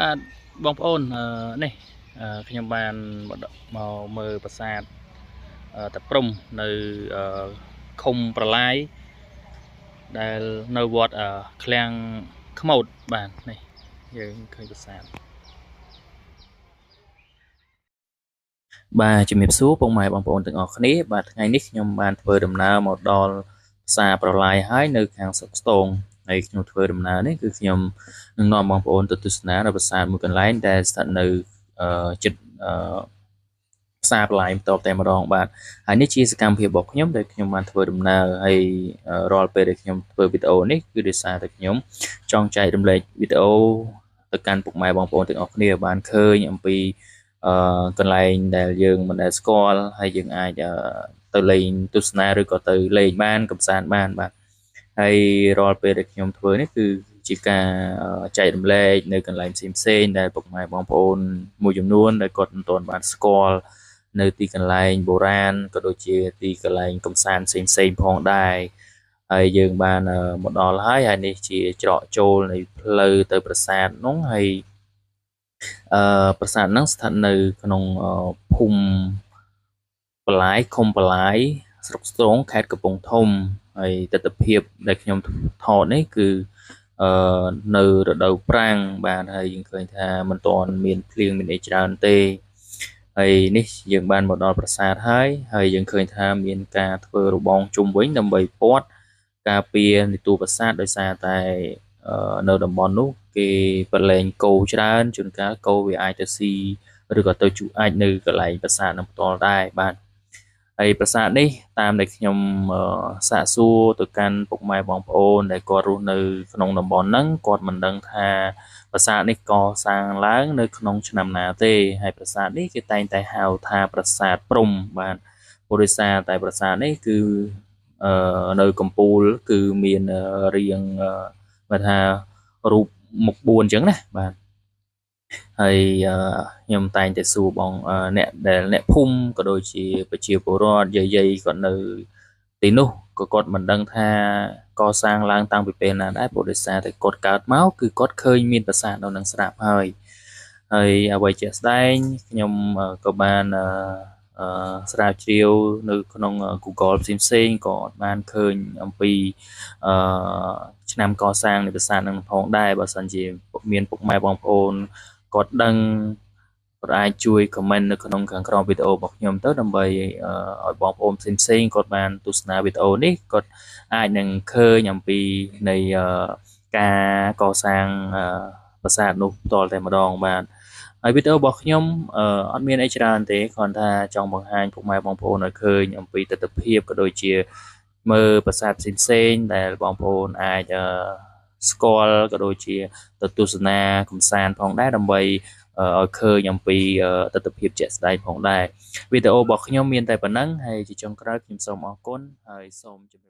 បាទបងប្អូននេះខ្ញុំបានមកមើលប្រាសាទតាព្រំនៅឃុំប្រឡាយដែលនៅវត្តឃ្លាំងខ្មោចបាទនេះយើងឃើញប្រាសាទបាទជំរាបសួរពុកម៉ែបងប្អូនទាំងអស់គ្នាបាទថ្ងៃនេះខ្ញុំបានធ្វើដំណើរមកដល់ផ្សារប្រឡាយហើយនៅខាងស្រុកស្ទងហើយខ្ញុំធ្វើដំណើរនេះគឺខ្ញុំនឹងនាំបងប្អូនទៅទស្សនានៅប្រាសាទមួយកន្លែងដែលស្ថិតនៅជិតផ្សារបន្លែបន្តតែម្ដងបាទហើយនេះជាសកម្មភាពរបស់ខ្ញុំដែលខ្ញុំបានធ្វើដំណើរហើយរាល់ពេលដែលខ្ញុំធ្វើវីដេអូនេះគឺដោយសារតែខ្ញុំចង់ចែករំលែកវីដេអូទៅកាន់ពុកម៉ែបងប្អូនទាំងអស់គ្នាបានឃើញអំពីកន្លែងដែលយើងមិនដែលស្គាល់ហើយយើងអាចទៅលេងទស្សនាឬក៏ទៅលេងបានកម្សាន្តបានបាទហើយរាល់ពេលដែលខ្ញុំធ្វើនេះគឺជាការចែករំលែកនៅកន្លែងផ្សេងៗដែលពុកម៉ែបងប្អូនមួយចំនួនដែលគាត់មិនទាន់បានស្គាល់នៅទីកន្លែងបុរាណក៏ដូចជាទីកន្លែងកម្សាន្តផ្សេងៗផងដែរហើយយើងបានមកដល់ហើយនេះជាច្រកចូលនៃផ្លូវទៅប្រាសាទនោះហើយប្រាសាទហ្នឹងស្ថិតនៅក្នុងភូមិបលាយឃុំបលាយស្រុកស្ទងខេត្តកំពង់ធំហើយទស្សនវិជ្ជាដែលខ្ញុំថតនេះគឺនៅរដូវប្រាំងបាទហើយយើងឃើញថាមិនទាន់មានភ្លៀងមានអីច្រើនទេហើយនេះយើងបានមកដល់ប្រាសាទហើយយើងឃើញថាមានការធ្វើរបងជុំវិញដើម្បីព័ទ្ធការពារនីតួប្រាសាទដោយសារតែនៅតំបន់នោះគេប្រឡែងគោច្រើនជួនកាលគោវាអាចទៅស៊ីឬក៏ទៅជក់អាចនៅកន្លែងប្រាសាទនឹងផ្ទាល់ដែរបាទហើយប្រាសាទនេះតាមដែលខ្ញុំសាកសួរទៅកាន់ពុកម៉ែបងប្អូនដែលគាត់រស់នៅក្នុងតំបន់ហ្នឹងគាត់មិនដឹងថាប្រាសាទនេះកសាងឡើងនៅក្នុងឆ្នាំណាទេហើយប្រាសាទនេះគេតែងតែហៅថាប្រាសាទព្រំបាទព្រោះដោយសារតែប្រាសាទនេះគឺនៅកំពូលគឺមានរាងបើថារូបមុខ4អញ្ចឹងណាបាទហើយខ្ញុំតែងតែសួរបងអ្នកភូមិក៏ដូចជាប្រជាពលរដ្ឋយាយគាត់នៅទីនោះក៏គាត់មិនដឹងថាកសាងឡើងតាំងពីពេលណាដែរព្រោះដោយសារតែគាត់កើតមកគឺគាត់ឃើញមានប្រាសាទនៅនឹងស្រាប់ហើយអ្វីជាក់ស្ដែងខ្ញុំក៏បានស្រាវជ្រាវនៅក្នុង Google ផ្សេងៗក៏បានឃើញអំពីឆ្នាំកសាងនៃប្រាសាទនឹងផងដែរបើសិនជាមានពុកម៉ែបងប្អូនគាត់ដឹងគាត់អាចជួយ comment នៅក្នុងខាងក្រោមវីដេអូរបស់ខ្ញុំទៅដើម្បីឲ្យបងប្អូនផ្សេងៗគាត់បានទស្សនាវីដេអូនេះគាត់អាចនឹងឃើញអំពីនៃការកសាងប្រាសាទនោះផ្ទាល់តែម្ដងបាទហើយវីដេអូរបស់ខ្ញុំអត់មានអីច្រើនទេគ្រាន់តែចង់បង្ហាញពុកម៉ែបងប្អូនឲ្យឃើញអំពីទស្សនវិជ្ជាក៏ដូចជាមើលប្រាសាទផ្សេងៗដែលបងប្អូនអាចស្គាល់ក៏ដូចជាទៅទស្សនាកម្សាន្តផងដែរដើម្បីឲ្យឃើញអំពីទស្សនវិជ្ជាជាក់ស្ដែងផងដែរវីដេអូរបស់ខ្ញុំមានតែប៉ុណ្ណឹងហើយជាចុងក្រោយខ្ញុំសូមអរគុណហើយសូមជម្រាប